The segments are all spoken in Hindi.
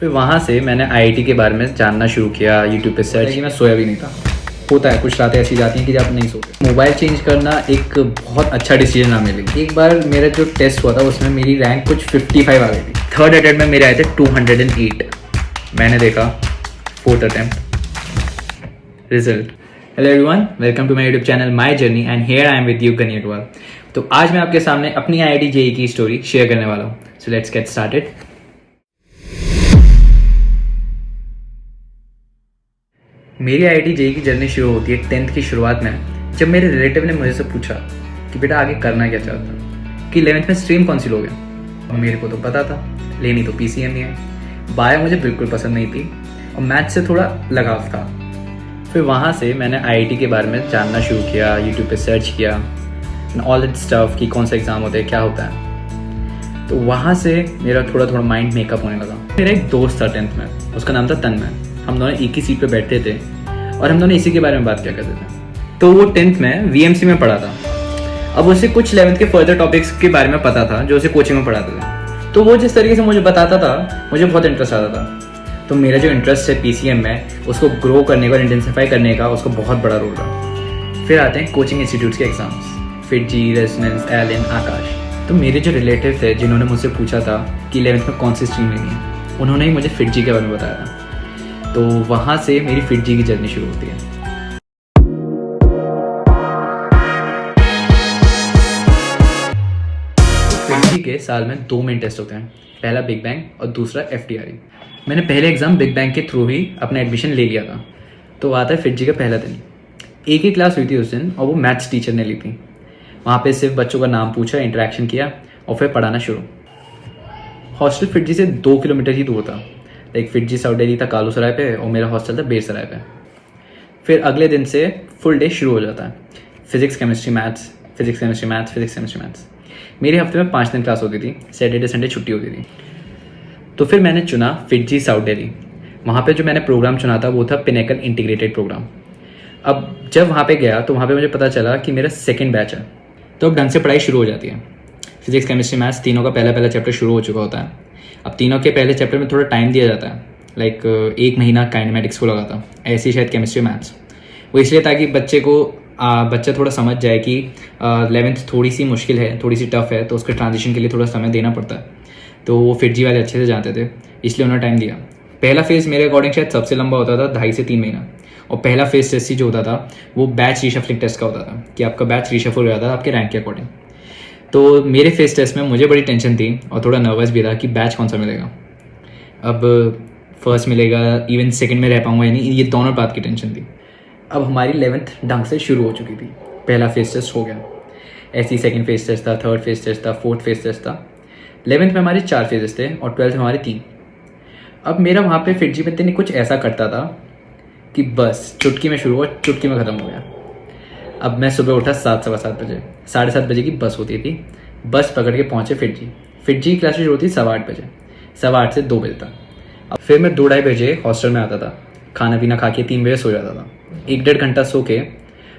फिर वहाँ से मैंने आईआईटी के बारे में जानना शुरू किया, यूट्यूब पे सर्च किया। मैं सोया भी नहीं था। होता है, कुछ रातें ऐसी जाती हैं कि आप नहीं सोते। मोबाइल चेंज करना एक बहुत अच्छा डिसीजन ना मिले। एक बार मेरा जो टेस्ट हुआ था उसमें मेरी रैंक कुछ 55 आ गई थी। थर्ड अटेम्प्ट में मेरे आए थे 208। मैंने देखा fourth attempt result. Hello everyone, welcome to my YouTube channel my journey and here I am with you Kanya Agarwal. तो आज मैं आपके सामने अपनी आईआईटी जेईई की स्टोरी शेयर करने वाला हूँ। So let's get started. मेरी आईआईटी जेईई की जर्नी शुरू होती है 10th की शुरुआत में, जब मेरे रिलेटिव ने मुझे से पूछा कि बेटा आगे करना क्या चाहता, कि 11th में स्ट्रीम कौन सी लोगे। और मेरे को तो पता था लेनी तो पीसीएम ही है। बायो मुझे बिल्कुल पसंद नहीं थी और मैथ से थोड़ा लगाव था। फिर वहाँ से मैंने आईआईटी के बारे में जानना शुरू किया, यूट्यूब पे सर्च किया ऑल इट स्टफ कि कौन सा एग्ज़ाम होता है, क्या होता है। तो वहाँ से मेरा थोड़ा थोड़ा माइंड मेकअप होने लगा। मेरा एक दोस्त था 10th में, उसका नाम था तन्मय। हम दोनों एक ही सीट पे बैठते थे और हम दोनों इसी के बारे में बात किया करते थे। तो वो 10th में वीएमसी में पढ़ा था। अब उसे कुछ 11th के फर्दर टॉपिक्स के बारे में पता था जो उसे कोचिंग में पढ़ाते थे। तो वो जिस तरीके से मुझे बताता था मुझे बहुत इंटरेस्ट आता था। तो मेरा जो इंटरेस्ट है पीसीएम में, उसको ग्रो करने का और इंटेंसिफाई करने का उसको बहुत बड़ा रोल रहा। फिर आते हैं कोचिंग इंस्टीट्यूट्स के एग्जाम्स, फिटजी, रेजोनेंस, एलिन, आकाश। तो मेरे जो रिलेटिव थे जिन्होंने मुझसे पूछा था कि 11th में कौन सी स्ट्रीम लेनी है, उन्होंने ही मुझे फिटजी के बारे में बताया था। तो वहाँ से मेरी फिटजी की जर्नी शुरू होती है। फिटजी के साल में 2 मेन टेस्ट होते हैं, पहला बिग बैंग और दूसरा एफटीआरई। मैंने पहले एग्जाम बिग बैंग के थ्रू ही अपना एडमिशन ले लिया था। तो आता है फिटजी का पहला दिन। एक ही क्लास हुई थी उस दिन और वो मैथ्स टीचर ने ली थी। वहाँ पे सिर्फ बच्चों का नाम पूछा, इंटरेक्शन किया और फिर पढ़ाना शुरू। हॉस्टल फिटजी से 2 किलोमीटर ही दूर था। लाइक फिटजी साउथ दिल्ली था कालू सराय पे और मेरा हॉस्टल था बेर सराय पे। फिर अगले दिन से फुल डे शुरू हो जाता है। Physics chemistry maths, physics chemistry maths, physics chemistry maths. मेरी हफ्ते में 5 दिन क्लास होती थी, सैटरडे संडे छुट्टी होती थी। तो फिर मैंने चुना फिटजी साउथ दिल्ली। वहाँ पे जो मैंने प्रोग्राम चुना था वो था पिनेकल इंटीग्रेटेड प्रोग्राम। अब जब वहाँ पे गया तो वहाँ पे मुझे पता चला कि मेरा सेकेंड बैच है। तो अब ढंग से पढ़ाई शुरू हो जाती है। फिजिक्स केमिस्ट्री मैथ्स तीनों का पहला चैप्टर शुरू हो चुका होता है। अब तीनों के पहले चैप्टर में थोड़ा टाइम दिया जाता है, लाइक 1 महीना काइनेमेटिक्स को लगा था, ऐसे ही शायद केमिस्ट्री मैथ्स। वो इसलिए ताकि बच्चा थोड़ा समझ जाए कि 11th थोड़ी सी मुश्किल है, थोड़ी सी टफ है, तो उसके ट्रांजिशन के लिए थोड़ा समय देना पड़ता है। तो वो फिटजी वाले अच्छे से जानते थे, इसलिए उन्होंने टाइम दिया। पहला फेज़ मेरे अकॉर्डिंग शायद सबसे लंबा होता था, 2.5 से 3 महीना। और पहला फेज़ टेस्ट ही जो होता था वो बैच रीशफलिंग टेस्ट का होता था कि आपका बैच रीशफल हो जाता था आपके रैंक के अकॉर्डिंग। तो मेरे फेस टेस्ट में मुझे बड़ी टेंशन थी और थोड़ा नर्वस भी था कि बैच कौन सा मिलेगा। अब फर्स्ट मिलेगा, इवन सेकंड में रह पाऊंगा या नहीं, ये दोनों बात की टेंशन थी। अब हमारी 11th ढंग से शुरू हो चुकी थी। पहला फेस टेस्ट हो गया, ऐसे ही सेकंड फेस टेस्ट था, थर्ड फेस टेस्ट था, फोर्थ फेस टेस्ट था। 11th में हमारे 4 फेजेस थे और 12th में हमारे 3। अब मेरा वहाँ पे फिटजी में इतने कुछ ऐसा करता था कि बस चुटकी में शुरू हुआ, चुटकी में ख़त्म हो गया। अब मैं सुबह उठा 7-7:15 बजे, 7:30 बजे की बस होती थी। बस पकड़ के पहुँचे फिटजी। फिटजी की क्लास शुरू होती 8:15 बजे, 8:15 से 2 बजे तक। अब फिर मैं 2-2:30 बजे हॉस्टल में आता था, खाना पीना खा के 3 बजे सो जाता था। 1-1.5 घंटा सो के,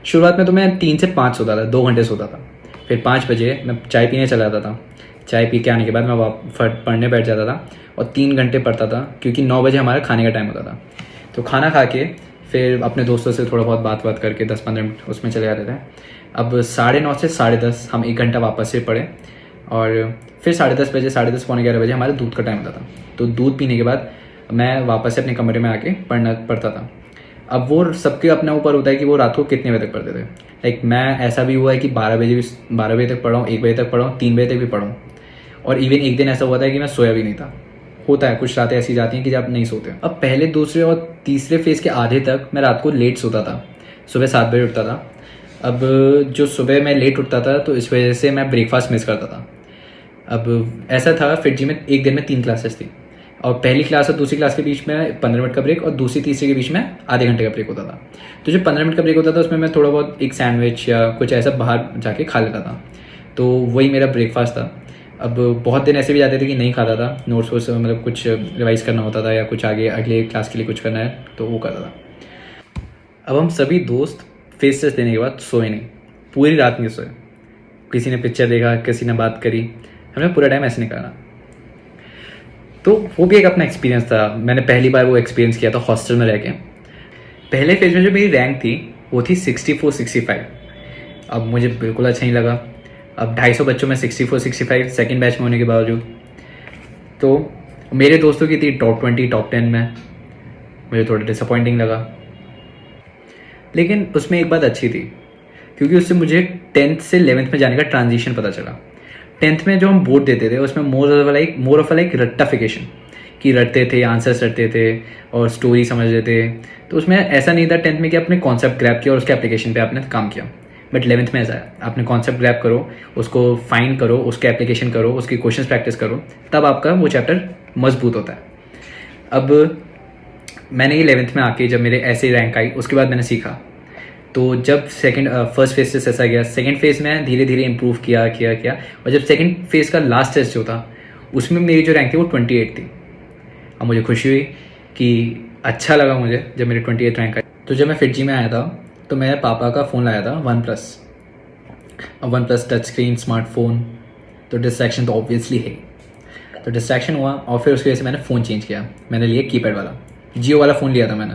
शुरुआत में तो मैं 3 से 5 सोता था, 2 घंटे सोता था। फिर 5 बजे मैं चाय पीने चला जाता था। चाय पी के आने के बाद मैं पढ़ने बैठ जाता था और 3 घंटे पढ़ता था, क्योंकि 9 बजे हमारा खाने का टाइम होता था। तो खाना खा के फिर अपने दोस्तों से थोड़ा बहुत बात करके 10-15 मिनट उसमें चले जाते थे। अब 9:30 से 10:30 हम 1 घंटा वापस से पढ़े और फिर 10:30 बजे, 10:30 पौने 11 बजे हमारे दूध का टाइम होता था। तो दूध पीने के बाद मैं वापस से अपने कमरे में आके पढ़ता था। अब वो सबके अपने ऊपर होता है कि वो रात को कितने बजे तक पढ़ते थे। लाइक मैं ऐसा भी हुआ है कि 12 बजे तक पढ़ा हूँ, 1 बजे तक पढ़ा हूँ, 3 बजे तक भी पढ़ा हूँ। और इवन एक दिन ऐसा हुआ था कि मैं सोया भी नहीं था। होता है, कुछ रातें ऐसी जाती हैं कि जब आप नहीं सोते। अब पहले, दूसरे और तीसरे फेज़ के आधे तक मैं रात को लेट सोता था, सुबह 7 बजे उठता था। अब जो सुबह मैं लेट उठता था तो इस वजह से मैं ब्रेकफास्ट मिस करता था। अब ऐसा था, फिटजी में एक दिन में 3 क्लासेस थी और पहली क्लास और दूसरी क्लास के बीच में 15 मिनट का ब्रेक और दूसरी तीसरी के बीच में आधे घंटे का ब्रेक होता था। तो जो 15 मिनट का ब्रेक होता था उसमें मैं थोड़ा बहुत एक सैंडविच या कुछ ऐसा बाहर जाके खा लेता था। तो वही मेरा ब्रेकफास्ट था। अब बहुत दिन ऐसे भी जाते थे कि नहीं खाता था, नोट्स वोट्स मतलब कुछ रिवाइज करना होता था या कुछ आगे अगले क्लास के लिए कुछ करना है तो वो करता था। अब हम सभी दोस्त फेस टेस्ट देने के बाद सोए नहीं, पूरी रात नहीं सोए। किसी ने पिक्चर देखा, किसी ने बात करी, हमने पूरा टाइम ऐसे निकाला। तो वो भी एक अपना एक्सपीरियंस था। मैंने पहली बार वो एक्सपीरियंस किया था हॉस्टल में रह के। पहले फेज में जो मेरी रैंक थी वो थी 64-65। अब मुझे बिल्कुल अच्छा नहीं लगा। अब 250 बच्चों में 64-65 सेकेंड बैच में होने के बावजूद। तो मेरे दोस्तों की थी टॉप 20 टॉप 10 में। मुझे थोड़ा डिसअपॉइंटिंग लगा, लेकिन उसमें एक बात अच्छी थी, क्योंकि उससे मुझे 10th से 11th में जाने का ट्रांजिशन पता चला। 10th में जो हम बोर्ड देते थे उसमें मोर ऑफ लाइक रट्टाफिकेशन, कि रटते थे, आंसर्स रटते थे और स्टोरी समझ लेते। तो उसमें ऐसा नहीं था 10th में कि आपने कॉन्सेप्ट ग्रैब किया और उसके एप्लीकेशन पे आपने काम किया। बट 11th में ऐसा है, आपने कॉन्सेप्ट ग्रैब करो, उसको फाइंड करो, उसके एप्लीकेशन करो, उसकी क्वेश्चन प्रैक्टिस करो, तब आपका वो चैप्टर मजबूत होता है। अब मैंने ये 11th में आके जब मेरे ऐसे रैंक आई, उसके बाद मैंने सीखा। तो जब फर्स्ट फेज से ऐसा गया, सेकंड फेज में धीरे धीरे इंप्रूव किया और जब सेकंड फेज का लास्ट टेस्ट जो था उसमें मेरी जो रैंक थी वो 28 थी। अब मुझे खुशी हुई कि अच्छा लगा मुझे जब मेरी 28 रैंक आई। तो जब मैं फिटजी में आया था तो मेरे पापा का फ़ोन लाया था one plus touch screen smartphone. तो डिस्ट्रैक्शन तो ऑब्वियसली है, तो डिस्ट्रैक्शन हुआ और फिर उसकी वजह से मैंने फ़ोन चेंज किया। मैंने लिया कीपैड वाला, जियो वाला फ़ोन लिया था मैंने।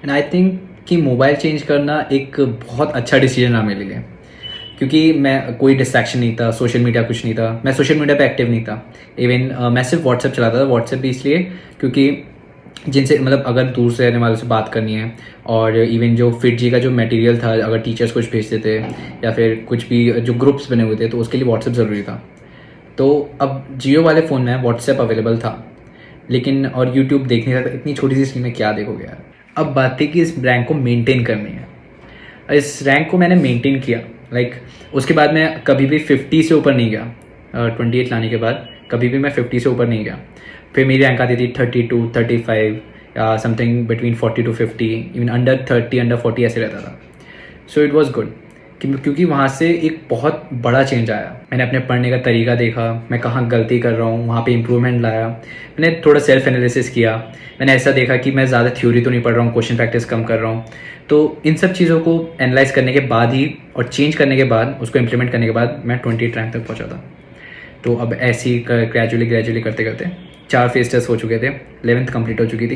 एंड आई थिंक कि मोबाइल चेंज करना एक बहुत अच्छा डिसीजन रहा मेरे लिए, क्योंकि मैं कोई डिस्ट्रैक्शन नहीं था, सोशल मीडिया कुछ नहीं था, मैं सोशल मीडिया पे एक्टिव नहीं था। इवन मैं सिर्फ व्हाट्सएप चलाता था। व्हाट्सएप भी इसलिए क्योंकि जिनसे मतलब अगर दूर से रहने वालों से बात करनी है, और इवन जो फिट जी का जो मटेरियल था, अगर टीचर्स कुछ भेजते थे या फिर कुछ भी जो ग्रुप्स बने हुए थे, तो उसके लिए व्हाट्सएप ज़रूरी था। तो अब जियो वाले फ़ोन में व्हाट्सएप अवेलेबल था, लेकिन और यूट्यूब देखने का इतनी छोटी सी स्क्रीन में क्या देखोगे यार। अब बात थी कि इस रैंक को मेंटेन करनी है। इस रैंक को मैंने मेंटेन किया। उसके बाद मैं कभी भी 50 से ऊपर नहीं गया। 28 लाने के बाद कभी भी मैं 50 से ऊपर नहीं गया। फिर मेरी रैंक आती थी 32, 35 या something between 40 to 50, even under 30, under 40 ऐसे रहता था। सो इट वॉज गुड, क्योंकि वहाँ से एक बहुत बड़ा चेंज आया। मैंने अपने पढ़ने का तरीका देखा, मैं कहाँ गलती कर रहा हूँ, वहाँ पे इम्प्रूवमेंट लाया। मैंने थोड़ा सेल्फ एनालिसिस किया। मैंने ऐसा देखा कि मैं ज़्यादा थ्योरी तो नहीं पढ़ रहा हूँ, क्वेश्चन प्रैक्टिस कम कर रहा हूँ। तो इन सब चीज़ों को एनालाइज करने के बाद ही और चेंज करने के बाद, उसको इम्प्लीमेंट करने के बाद मैं 20 रैंक तक पहुँचा था। तो अब ऐसे ही ग्रेजुअली करते करते 4 फेज टेस्ट हो चुके थे, 11th कंप्लीट हो चुकी थी।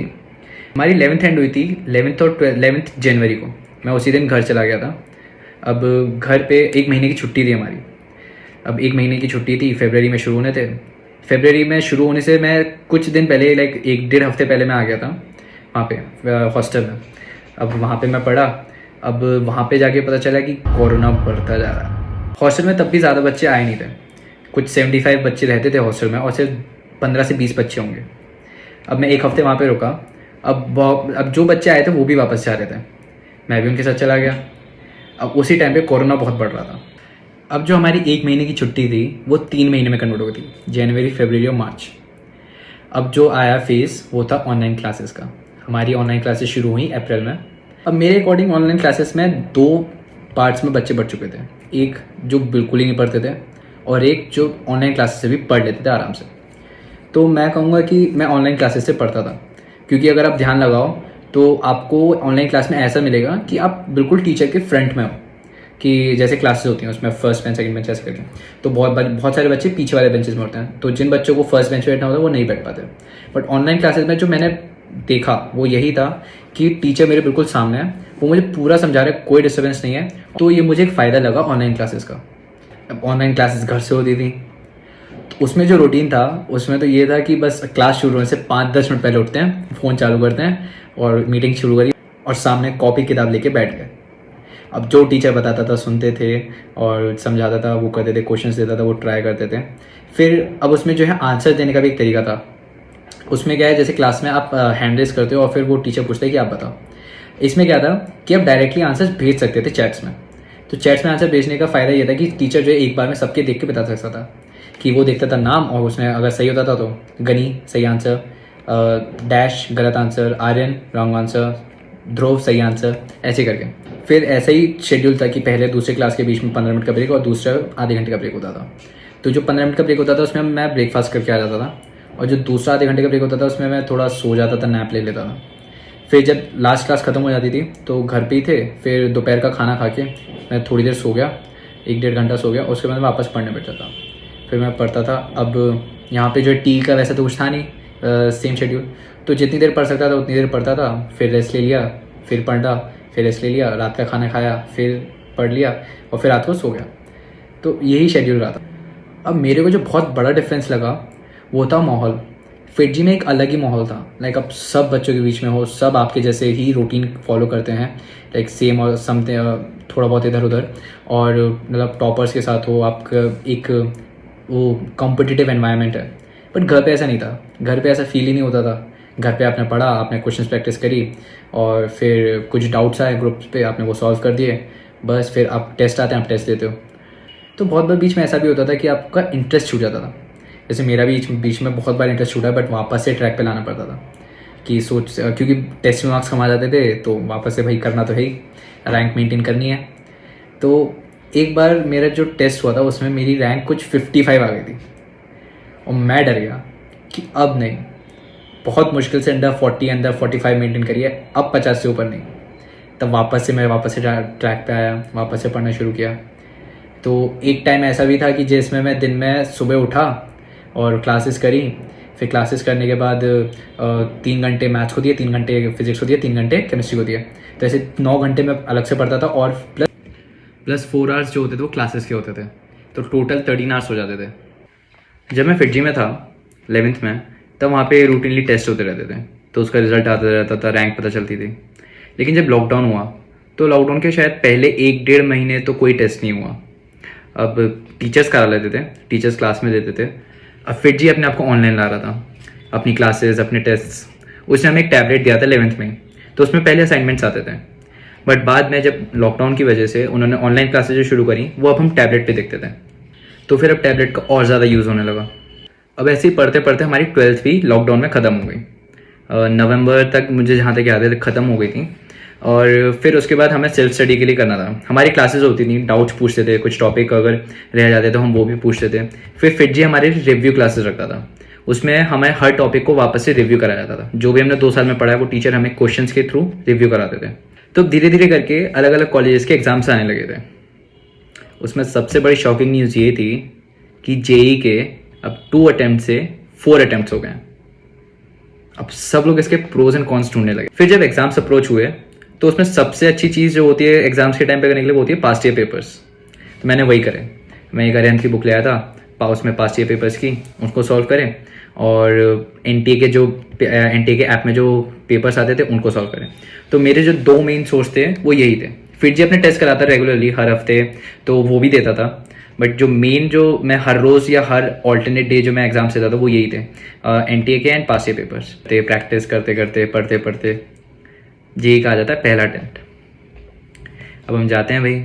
हमारी 11th एंड हुई थी 11th जनवरी को। मैं उसी दिन घर चला गया था। अब घर पे 1 महीने की छुट्टी थी हमारी। अब 1 महीने की छुट्टी थी, फरवरी में शुरू होने थे। फरवरी में शुरू होने से मैं कुछ दिन पहले, 1-1.5 हफ्ते पहले मैं आ गया था वहाँ पे हॉस्टल में। अब वहाँ पे मैं पढ़ा। अब वहाँ पे जाके पता चला कि कोरोना बढ़ता जा रहा है। हॉस्टल में तब भी ज़्यादा बच्चे आए नहीं थे, कुछ 75 बच्चे रहते थे हॉस्टल में, और सिर्फ 15 से 20 बच्चे होंगे। अब मैं 1 हफ्ते वहाँ पे रुका। अब जो बच्चे आए थे वो भी वापस जा रहे थे, मैं भी उनके साथ चला गया। अब उसी टाइम पे कोरोना बहुत बढ़ रहा था। अब जो हमारी 1 महीने की छुट्टी थी वो 3 महीने में कन्वर्ट हो गई थी, जनवरी, फरवरी और मार्च। अब जो आया फेज़ वो था ऑनलाइन क्लासेस का। हमारी ऑनलाइन क्लासेस शुरू हुई अप्रैल में। अब मेरे अकॉर्डिंग ऑनलाइन क्लासेस में 2 पार्ट्स में बच्चे बढ़ चुके थे। एक जो बिल्कुल ही नहीं पढ़ते थे, और एक जो ऑनलाइन क्लासेस से भी पढ़ लेते थे आराम से। तो मैं कहूँगा कि मैं ऑनलाइन क्लासेस से पढ़ता था, क्योंकि अगर आप ध्यान लगाओ तो आपको ऑनलाइन क्लास में ऐसा मिलेगा कि आप बिल्कुल टीचर के फ्रंट में हो, कि जैसे क्लासेस होती हैं उसमें फर्स्ट बेंच सेकंड बेंच ऐसे करके। तो बहुत सारे बच्चे पीछे वाले बेंचेस में होते हैं, तो जिन बच्चों को फर्स्ट बेंच पे बैठना होता है वो नहीं बैठ पाते। बट ऑनलाइन क्लासेस में जो मैंने देखा वो यही था कि टीचर मेरे बिल्कुल सामने है, वो मुझे पूरा समझा रहा है, कोई डिस्टर्बेंस नहीं है। तो ये मुझे एक फ़ायदा लगा ऑनलाइन क्लासेस का। अब ऑनलाइन क्लासेस घर से होती थी, तो उसमें जो रूटीन था उसमें तो ये था कि बस क्लास शुरू होने से 5-10 मिनट पहले उठते हैं, फ़ोन चालू करते हैं और मीटिंग शुरू करी, और सामने कॉपी किताब लेके बैठ गए। अब जो टीचर बताता था सुनते थे, और समझाता था वो करते थे, क्वेश्चंस देता था वो ट्राई करते थे। फिर अब उसमें जो है आंसर देने का भी एक तरीका था। उसमें क्या है, जैसे क्लास में आप हैंड रेस करते हो और फिर वो टीचर पूछते हैं कि आप बताओ। इसमें क्या था कि आप डायरेक्टली आंसर्स भेज सकते थे चैट्स में। तो चैट्स में आंसर भेजने का फ़ायदा ये था कि टीचर जो है एक बार में सबके देख के बता सकता था, कि वो देखता था नाम, और उसमें अगर सही होता था तो गनी सही आंसर, डैश गलत आंसर, आर्यन रॉन्ग आंसर, ध्रुव सही आंसर, ऐसे करके। फिर ऐसा ही शेड्यूल था कि पहले दूसरे क्लास के बीच में 15 मिनट का ब्रेक और दूसरा आधे घंटे का ब्रेक होता था। तो जो 15 मिनट का ब्रेक होता था उसमें मैं ब्रेकफास्ट करके आ जाता था, और जो दूसरा आधे घंटे का ब्रेक होता था उसमें मैं थोड़ा सो जाता था, नैप ले लेता था। फिर जब लास्ट क्लास ख़त्म हो जाती थी तो घर पे ही थे, फिर दोपहर का खाना खा के मैं थोड़ी देर सो गया, 1-1.5 घंटा सो गया, उसके बाद मैं वापस पढ़ने बैठता था। फिर मैं पढ़ता था। अब यहाँ पे जो टी का वैसा तो कुछ था नहीं, सेम शेड्यूल। तो जितनी देर पढ़ सकता था उतनी देर पढ़ता था, फिर रेस्ट ले लिया, फिर पढ़ा, फिर रेस्ट ले लिया, रात का खाना खाया, फिर पढ़ लिया और फिर रात को सो गया। तो यही शेड्यूल रहा था। अब मेरे को जो बहुत बड़ा डिफरेंस लगा वो था माहौल। फिटजी में एक अलग ही माहौल था। लाइक अब सब बच्चों के बीच में हो, सब आपके जैसे ही रूटीन फॉलो करते हैं, लाइक सेम और समथिंग, थोड़ा बहुत इधर उधर, और मतलब टॉपर्स के साथ हो, आपका एक वो कॉम्पिटिटिव एनवायरनमेंट है। बट घर पे ऐसा नहीं था। घर पे ऐसा फील ही नहीं होता था। घर पे आपने पढ़ा, आपने क्वेश्चंस प्रैक्टिस करी और फिर कुछ डाउट्स आए ग्रुप्स पे, आपने वो सॉल्व कर दिए, बस फिर आप टेस्ट आते हैं, आप टेस्ट देते हो। तो बहुत बार बीच में ऐसा भी होता था कि आपका इंटरेस्ट छूट जाता था। जैसे मेरा भी बीच में बहुत बार इंटरेस्ट छूटा, बट वापस से ट्रैक पे लाना पड़ता था कि क्योंकि टेस्ट में मार्क्स कम आ जाते थे, तो वापस से भाई करना तो है ही, रैंक मेंटेन करनी है। तो एक बार मेरा जो टेस्ट हुआ था उसमें मेरी रैंक कुछ 55 आ गई थी और मैं डर गया कि अब नहीं, बहुत मुश्किल से अंडर 40 अंडर 45 मेंटेन करिए, अब 50 से ऊपर नहीं। तब वापस से ट्रैक पे आया, वापस से पढ़ना शुरू किया। तो एक टाइम ऐसा भी था कि जिसमें मैं दिन में सुबह उठा और क्लासेस करी, फिर क्लासेस करने के बाद 3 घंटे मैथ्स को दिए, 3 घंटे फिजिक्स को दिए, 3 घंटे केमिस्ट्री को दिए। तो ऐसे 9 घंटे में अलग से पढ़ता था और प्लस 4 आवर्स जो होते थे वो क्लासेस के होते थे, तो टोटल 13 आवर्स हो जाते थे। जब मैं फिटजी में था 11th में, तब वहाँ पे रूटीनली टेस्ट होते रहते थे, तो उसका रिजल्ट आता रहता था, रैंक पता चलती थी। लेकिन जब लॉकडाउन हुआ तो लॉकडाउन के शायद पहले 1-1.5 महीने तो कोई टेस्ट नहीं हुआ। अब टीचर्स करा लेते थे, टीचर्स क्लास में देते थे। अब फिटजी अपने आप को ऑनलाइन ला रहा था, अपनी क्लासेस, अपने टेस्ट। उसने हमें एक टैबलेट दिया था 11th में, तो उसमें पहले असाइनमेंट्स आते थे। बट बाद में जब लॉकडाउन की वजह से उन्होंने ऑनलाइन क्लासेस जो शुरू करी, वो अब हम टैबलेट पे देखते थे, तो फिर अब टैबलेट का और ज़्यादा यूज़ होने लगा। अब ऐसे ही पढ़ते पढ़ते हमारी 12th भी लॉकडाउन में ख़त्म हो गई। नवंबर तक मुझे जहाँ तक याद है ख़त्म हो गई थी। और फिर उसके बाद हमें सेल्फ स्टडी के लिए करना था। हमारी क्लासेस होती थी, डाउट्स पूछते थे, कुछ टॉपिक अगर रह जाते तो हम वो भी पूछते थे। फिर फिटजी हमारे रिव्यू क्लासेस रखता था, उसमें हमें हर टॉपिक को वापस से रिव्यू कराया जाता था। जो भी हमने 2 साल में पढ़ा है वो टीचर हमें क्वेश्चंस के थ्रू रिव्यू कराते थे। तो धीरे धीरे करके अलग अलग कॉलेजेस के एग्जाम्स आने लगे थे। उसमें सबसे बड़ी शॉकिंग न्यूज़ ये थी कि जेई के अब 2 अटेम्प्ट से 4 अटेम्प्ट्स हो गए। अब सब लोग इसके प्रोज एंड कॉन्स ढूंढने लगे। फिर जब एग्जाम्स अप्रोच हुए तो उसमें सबसे अच्छी चीज़ जो होती है एग्जाम्स के टाइम पे करने के लिए वो होती है पास्ट ईयर पेपर्स। तो मैंने वही करे। मैं एक अरिहंत की बुक ले आया था, उसमें पास्ट ईयर पेपर्स की उनको सॉल्व करें, और एनटीए के ऐप में जो पेपर्स आते थे उनको सॉल्व करें। तो मेरे जो 2 मेन सोर्स थे वो यही थे। फिर जी अपने टेस्ट कराता रेगुलरली हर हफ्ते, तो वो भी देता था। बट जो मेन जो मैं हर रोज़ या हर ऑल्टरनेट डे जो मैं एग्जाम्स देता था वो यही थे, एनटीए के and past year papers. Practice करते करते पढ़ते पढ़ते जेई का आ जाता है पहला अटेम्प्ट। अब हम जाते हैं भाई,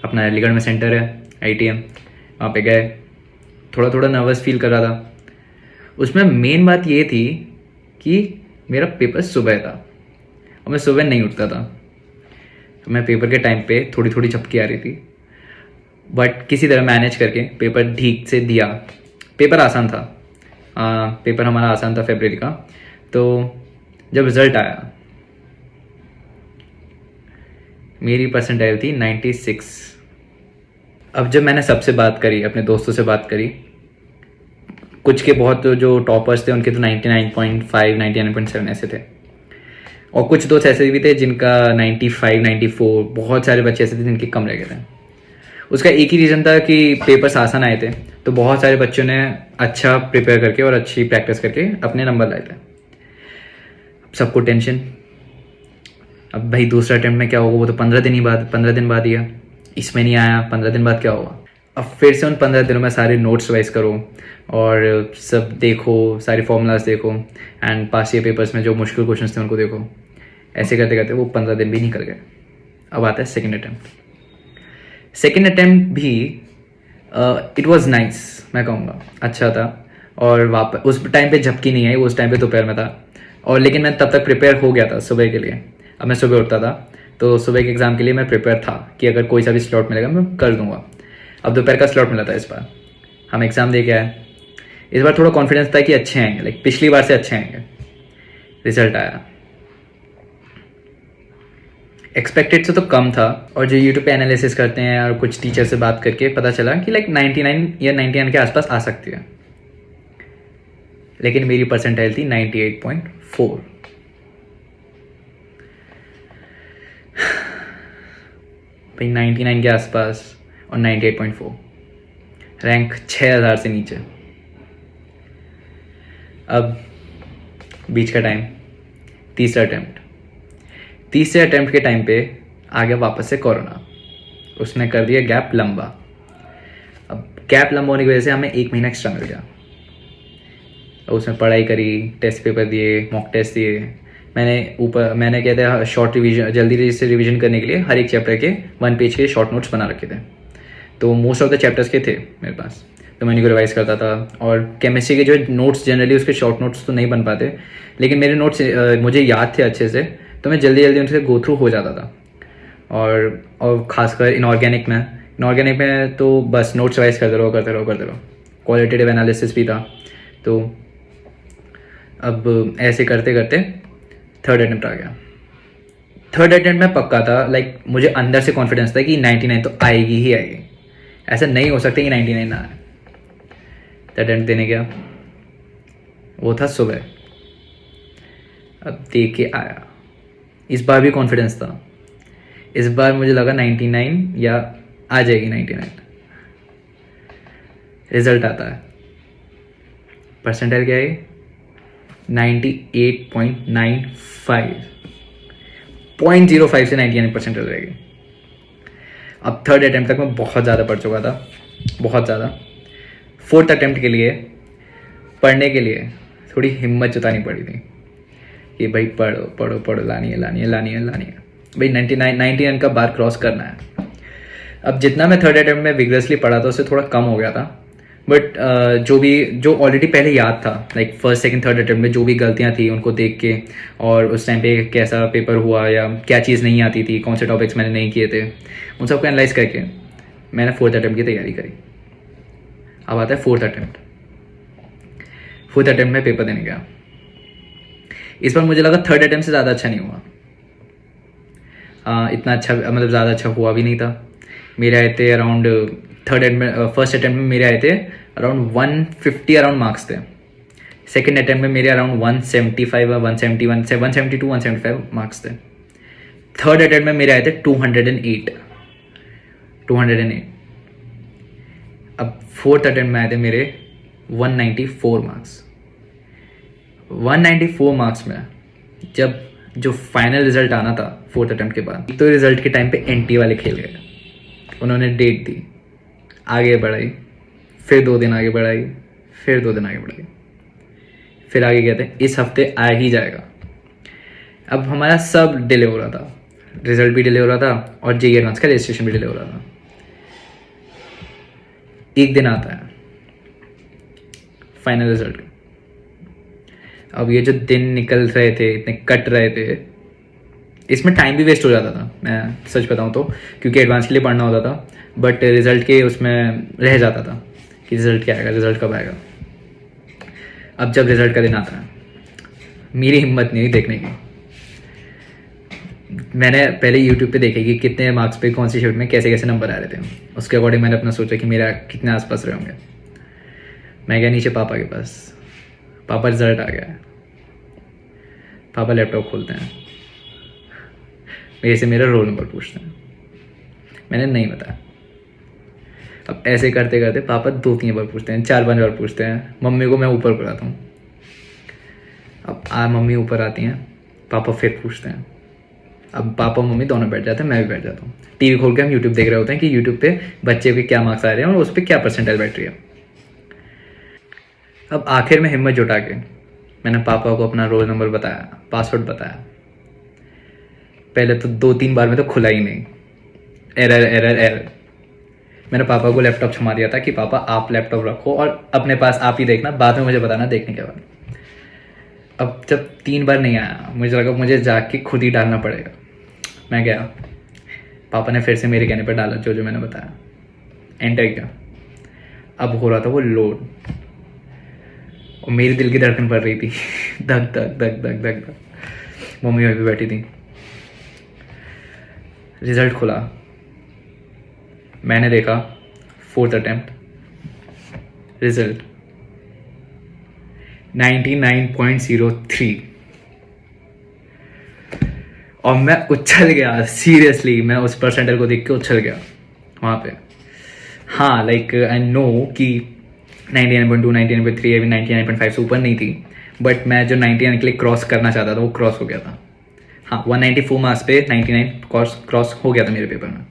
अपना अलीगढ़ में सेंटर है आईटीएम, वहाँ पे गए। थोड़ा थोड़ा नर्वस फील कर रहा था। उसमें मेन बात ये थी कि मेरा पेपर सुबह था और मैं सुबह नहीं उठता था। तो मैं पेपर के टाइम पे थोड़ी थोड़ी झपकी आ रही थी, बट किसी तरह मैनेज करके पेपर ठीक से दिया। पेपर आसान था, पेपर हमारा आसान था फरवरी का। तो जब रिज़ल्ट आया मेरी परसेंटाइल थी 96। अब जब मैंने सबसे बात करी, अपने दोस्तों से बात करी, कुछ के बहुत जो टॉपर्स थे उनके तो 99.5 99.7 ऐसे थे, और कुछ दोस्त ऐसे भी थे जिनका 95 94, बहुत सारे बच्चे ऐसे थे जिनके कम रह गए थे। उसका एक ही रीज़न था कि पेपर्स आसान आए थे, तो बहुत सारे बच्चों ने अच्छा प्रिपेयर करके और अच्छी प्रैक्टिस करके अपने नंबर लाए थे। सबको टेंशन, अब भाई दूसरा अटेम्प्ट में क्या होगा, वो तो 15 दिन बाद ही है। इसमें नहीं आया, 15 दिन बाद क्या होगा। अब फिर से उन 15 दिनों में सारे नोट्स रिवाइज करो और सब देखो, सारे फॉर्मूलाज देखो, एंड पास ईयर पेपर्स में जो मुश्किल क्वेश्चन थे उनको देखो। ऐसे करते करते वो 15 दिन भी निकल गए। अब आता है सेकेंड अटेम्प्ट भी इट वॉज नाइस, मैं कहूँगा अच्छा था। और वापस उस टाइम पे झपकी नहीं आई, उस टाइम पे दोपहर में था, और लेकिन मैं तब तक प्रिपेयर हो गया था सुबह के लिए। अब मैं सुबह उठता था, तो सुबह के एग्ज़ाम के लिए मैं प्रिपेयर था कि अगर कोई सा भी स्लॉट मिलेगा मैं कर दूंगा। अब दोपहर का स्लॉट मिला था इस बार, हम एग्ज़ाम दे के आए। इस बार थोड़ा कॉन्फिडेंस था कि अच्छे आएंगे, लाइक पिछली बार से अच्छे आएंगे। रिजल्ट आया, एक्सपेक्टेड से तो कम था, और जो यूट्यूब पे एनालिसिस करते हैं और कुछ टीचर से बात करके पता चला कि लाइक 99 या 99 के आसपास आ सकती है। लेकिन मेरी परसेंटाइल थी 98.4। भाई 99 के आसपास और 98.4, रैंक 6000 से नीचे। अब बीच का टाइम, तीसरे अटेम्प्ट के टाइम पे आ गया वापस से कोरोना। उसने कर दिया गैप लंबा। अब गैप लंबा होने की वजह से हमें 1 महीना एक्स्ट्रा मिल गया। उसमें पढ़ाई करी, टेस्ट पेपर दिए, मॉक टेस्ट दिए। मैंने क्या था, शॉर्ट रिवीजन, जल्दी से रिवीजन करने के लिए हर एक चैप्टर के 1 पेज के शॉर्ट नोट्स बना रखे थे। तो मोस्ट ऑफ द चैप्टर्स के थे मेरे पास, तो मैं उनको रिवाइज करता था। और केमिस्ट्री के जो नोट्स, जनरली उसके शॉर्ट नोट्स तो नहीं बन पाते, लेकिन मेरे नोट्स मुझे याद थे अच्छे से, तो मैं जल्दी जल्दी उनसे गो थ्रू हो जाता था। और ख़ासकर इनऑर्गेनिक में तो बस नोट्स रिवाइज करते रहो। क्वालिटेटिव एनालिसिस भी था। तो अब ऐसे करते करते थर्ड अटेम्प्ट आ गया। थर्ड अटेम्प्ट में पक्का था, लाइक मुझे अंदर से कॉन्फिडेंस था कि 99 तो आएगी ही आएगी, ऐसा नहीं हो सकता कि 99 ना आए। अटेम्प्ट देने गया, वो था सुबह। अब दे के आया। इस बार भी कॉन्फिडेंस था, इस बार मुझे लगा 99 या आ जाएगी 99। रिजल्ट आता है, परसेंटाइल क्या है, 98.95, 0.05 से 99 परसेंटाइल रहेगी। अब थर्ड अटेम्प्ट तक मैं बहुत ज़्यादा पढ़ चुका था, बहुत ज़्यादा। फोर्थ अटेम्प्ट के लिए पढ़ने के लिए थोड़ी हिम्मत जुटानी पड़ी थी कि भाई पढ़ो, लानी है। भाई 99 का बार क्रॉस करना है। अब जितना मैं थर्ड अटेम्प्ट में विग्रेसली पढ़ा था उससे थोड़ा कम हो गया था, बट जो ऑलरेडी पहले याद था, like first second third attempt में जो भी गलतियां थी उनको देख के, और उस टाइम पे कैसा पेपर हुआ या क्या चीज़ नहीं आती थी, कौन से टॉपिक्स मैंने नहीं किए थे, उन सबको एनालाइज करके मैंने फोर्थ अटेम्प्ट की तैयारी करी। अब आता है फोर्थ अटेम्प्ट में पेपर देने गया। इस बार मुझे लगा थर्ड अटेम्प्ट से ज़्यादा अच्छा नहीं हुआ। इतना अच्छा, मतलब ज़्यादा अच्छा हुआ भी नहीं था। मेरे आए थे अराउंड फर्स्ट अटेम्प्ट में मेरे आए थे अराउंड 150 अराउंड मार्क्स थे। सेकेंड अटेम्प्ट में मेरे अराउंड 175 या 172 175 मार्क्स थे। थर्ड अटेम्प्ट में मेरे आए थे 208। अब फोर्थ अटेम्प्ट में आए थे मेरे 194 मार्क्स। 194 मार्क्स में जब जो फाइनल रिजल्ट आना था फोर्थ अटेम्प्ट के बाद, तो रिजल्ट के टाइम पे एनटी वाले खेल गए। उन्होंने डेट दी, आगे बढ़ाई, फिर 2 दिन आगे बढ़ाई, फिर 2 दिन आगे बढ़ाई, फिर आगे कहते इस हफ्ते आ ही जाएगा। अब हमारा सब डिले हो रहा था, रिजल्ट भी डिले हो रहा था और जेईई एडवांस का रजिस्ट्रेशन भी डिले हो रहा था। एक दिन आता है फाइनल रिजल्ट। अब ये जो दिन निकल रहे थे, इतने कट रहे थे, इसमें टाइम भी वेस्ट हो जाता था, मैं सच बताऊं तो, क्योंकि एडवांस के लिए पढ़ना होता था, बट रिजल्ट के उसमें रह जाता था कि रिजल्ट क्या आएगा, रिजल्ट कब आएगा। अब जब रिजल्ट का दिन आता है, मेरी हिम्मत नहीं हुई देखने की। मैंने पहले यूट्यूब पे देखे कि कितने मार्क्स पे कौन सी शिफ्ट में कैसे कैसे नंबर आ रहे थे, उसके अकॉर्डिंग मैंने अपना सोचा कि मेरा कितने आसपास रहे होंगे। मैं गया नीचे पापा के पास, पापा रिजल्ट आ गया है। पापा लैपटॉप खोलते हैं, मेरे से मेरा रोल नंबर पूछते हैं। मैंने नहीं बताया। अब ऐसे करते करते पापा 2-3 बार पूछते हैं, 4-5 बार पूछते हैं। मम्मी को मैं ऊपर बुलाता हूँ। अब मम्मी ऊपर आती हैं, पापा फिर पूछते हैं। अब पापा मम्मी दोनों बैठ जाते हैं, मैं भी बैठ जाता हूँ। टीवी खोल के हम यूट्यूब देख रहे होते हैं कि यूट्यूब पे बच्चे के क्या मार्क्स आ रहे हैं और उस पर क्या परसेंटाइल बैठ रही है। अब आखिर में हिम्मत जुटा के मैंने पापा को अपना रोल नंबर बताया, पासवर्ड बताया। पहले तो 2-3 बार में तो खुला ही नहीं, एरर। मैंने पापा को लैपटॉप थमा दिया था कि पापा आप लैपटॉप रखो और अपने पास आप ही देखना, बाद में मुझे बताना देखने के बाद। अब जब 3 बार नहीं आया, मुझे लगा मुझे जाके खुद ही डालना पड़ेगा। मैं गया, पापा ने फिर से मेरे कहने पर डाला जो मैंने बताया, एंटर किया। अब हो रहा था वो लोड, और मेरे दिल की धड़कन पड़ रही थी, धक धक धक धक धक धक। मम्मी वहीं पे बैठी थी। रिजल्ट खुला, मैंने देखा फोर्थ अटेम्प्ट रिजल्ट 99.03 और मैं उछल गया, सीरियसली मैं उस परसेंटाइल को देख के उछल गया वहाँ पे। हाँ लाइक आई नो कि 99.2, 99.3 या 99.5 से ऊपर नहीं थी, बट मैं जो 99 के लिए क्रॉस करना चाहता था वो क्रॉस हो गया था। हाँ 194 मार्क्स पे 99 क्रॉस हो गया था मेरे पेपर में।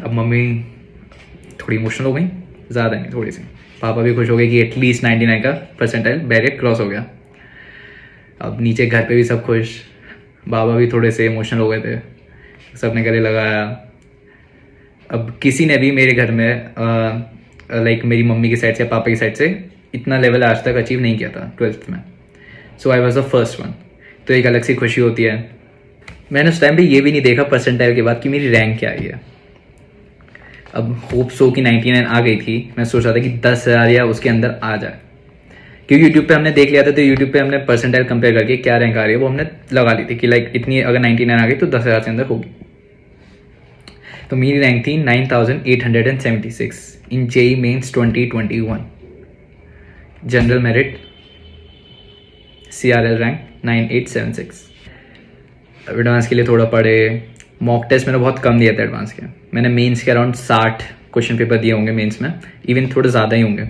अब मम्मी थोड़ी इमोशनल हो गई, ज़्यादा नहीं थोड़ी सी। पापा भी खुश हो गए कि एटलीस्ट 99 का परसेंटाइल बैरियर क्रॉस हो गया। अब नीचे घर पे भी सब खुश, बाबा भी थोड़े से इमोशनल हो गए थे, सब ने गले लगाया। अब किसी ने भी मेरे घर में लाइक मेरी मम्मी की साइड से पापा की साइड से इतना लेवल आज तक अचीव नहीं किया था 12th में। So I was the first one, तो एक अलग सी खुशी होती है। मैंने उस टाइम पे ये भी नहीं देखा परसेंटाइल के बाद कि मेरी रैंक क्या आई है। अब होप सो कि 99 आ गई थी, मैं सोच रहा था कि 10,000 या उसके अंदर आ जाए, क्योंकि यूट्यूब पे हमने देख लिया था। तो यूट्यूब पे हमने परसेंटाइल कंपेयर करके क्या रैंक आ रही है वो हमने लगा ली थी कि लाइक इतनी अगर 99 आ गई तो 10,000 के अंदर होगी। तो मेरी रैंक थी 9876 in JEE Mains 2021, general merit CRL rank 9876। Advance के लिए थोड़ा पढ़े, मॉक टेस्ट मैंने बहुत कम दिया था एडवांस के। मैंने मेंस के अराउंड 60 क्वेश्चन पेपर दिए होंगे मेंस में, इवन थोड़े ज़्यादा ही होंगे।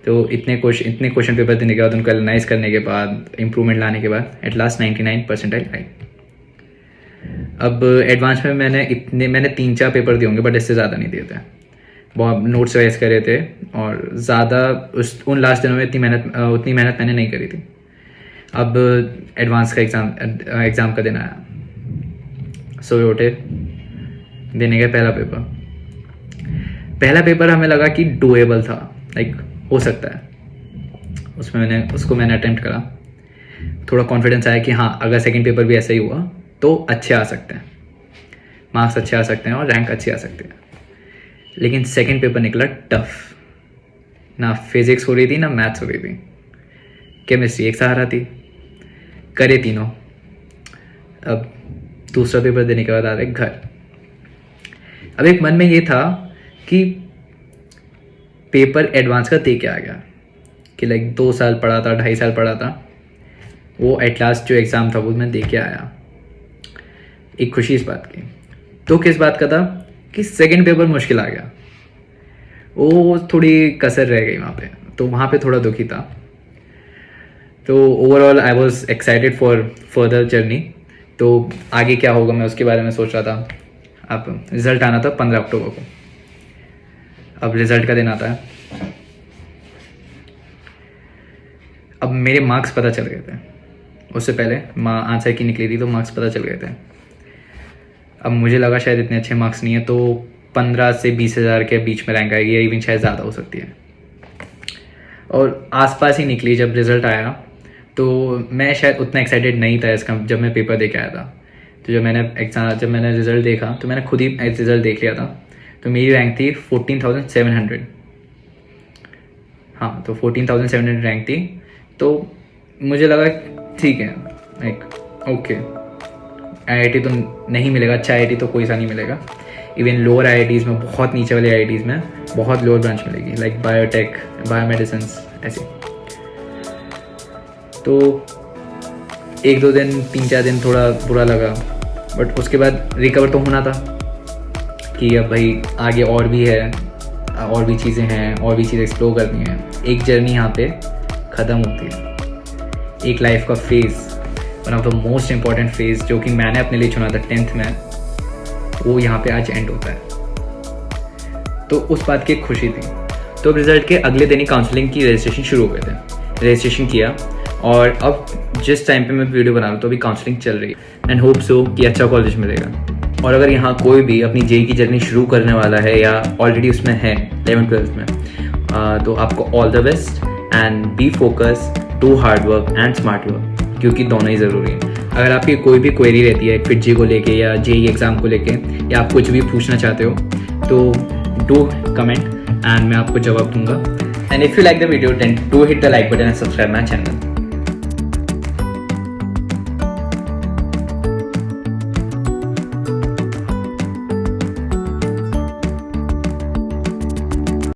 तो इतने क्वेश्चन पेपर देने के बाद, उनको एनालाइज करने के बाद, इम्प्रूवमेंट लाने के बाद एट लास्ट 99 परसेंटाइल आई। अब एडवांस में मैंने 3-4 पेपर दिए होंगे, बट इससे ज़्यादा नहीं दिए थे। बहुत नोट्स वाइज करे थे और ज़्यादा उन लास्ट दिनों में उतनी मेहनत मैंने नहीं करी थी। अब एडवांस का एग्ज़ाम का दिन आया, सुबह उठे, देने गए पहला पेपर हमें लगा कि डूएबल था, लाइक हो सकता है। उसको मैंने अटेम्प्ट करा, थोड़ा कॉन्फिडेंस आया कि हाँ अगर सेकंड पेपर भी ऐसा ही हुआ तो अच्छे आ सकते हैं, मार्क्स अच्छे आ सकते हैं और रैंक अच्छी आ सकती है। लेकिन सेकंड पेपर निकला टफ, ना फिजिक्स हो रही थी ना मैथ्स हो रही थी, केमिस्ट्री एक सहारा थी, करे तीनों। अब दूसरा पेपर देने के बाद आ रहे घर। अब एक मन में ये था कि पेपर एडवांस का दे के आ गया कि लाइक 2 साल पढ़ा था, 2.5 साल पढ़ा था, वो एट लास्ट जो एग्ज़ाम था वो मैं दे के आया। एक खुशी इस बात की। तो किस बात का था कि सेकंड पेपर मुश्किल आ गया, वो थोड़ी कसर रह गई वहाँ पे, तो वहाँ पे थोड़ा दुखी था। तो overall I was excited for further journey. तो आगे क्या होगा मैं उसके बारे में सोच रहा था। अब रिज़ल्ट आना था 15 अक्टूबर को। अब रिज़ल्ट का दिन आता है। अब मेरे मार्क्स पता चल गए थे, उससे पहले आंसर की निकली थी तो मार्क्स पता चल गए थे। अब मुझे लगा शायद इतने अच्छे मार्क्स नहीं है, तो 15 से 20,000 के बीच में रैंक आएगी या इवन शायद ज़्यादा हो सकती है। और आसपास ही निकली। जब रिज़ल्ट आया तो मैं शायद उतना एक्साइटेड नहीं था इसका जब मैं पेपर दे के आया था। तो जब मैंने रिज़ल्ट देखा तो मैंने खुद ही रिज़ल्ट देख लिया था। तो मेरी रैंक थी 14,700। हाँ तो 14,700 रैंक थी। तो मुझे लगा ठीक है, लाइक ओके, IIT तो नहीं मिलेगा, अच्छा IIT तो कोई सा नहीं मिलेगा। इवन लोअर IITs में, बहुत नीचे वाले IITs में बहुत लोअर ब्रांच मिलेगी, लाइक बायोटेक, बायोमेडिसिन ऐसी। तो 1-2 दिन, 3-4 दिन थोड़ा बुरा लगा, बट उसके बाद रिकवर तो होना था कि अब भाई आगे और भी है, और भी चीज़ें हैं, और भी चीज़ें एक्सप्लोर करनी है। एक जर्नी यहाँ पे ख़त्म होती है, एक लाइफ का phase, one of the most important phase जो कि मैंने अपने लिए चुना था 10th में, वो यहाँ पे आज एंड होता है। तो उस बात की एक खुशी थी। तो रिज़ल्ट के अगले दिन ही काउंसलिंग की रजिस्ट्रेशन शुरू हो गए थे। रजिस्ट्रेशन किया और अब जिस टाइम पे मैं वीडियो बना रहा हूँ तो अभी काउंसलिंग चल रही है एंड होप सो कि अच्छा कॉलेज मिलेगा। और अगर यहाँ कोई भी अपनी जेई की जर्नी शुरू करने वाला है या ऑलरेडी उसमें है 11th-12th में, तो आपको all the best and B focus, do hard work and smart work, क्योंकि दोनों ही ज़रूरी हैं। अगर आपकी कोई भी क्वेरी रहती है फिटजी को लेके या जेई एग्ज़ाम को लेके, या आप कुछ भी पूछना चाहते हो तो डू कमेंट एंड मैं आपको जवाब दूंगा। And if you like the video then do hit the like button and subscribe my channel.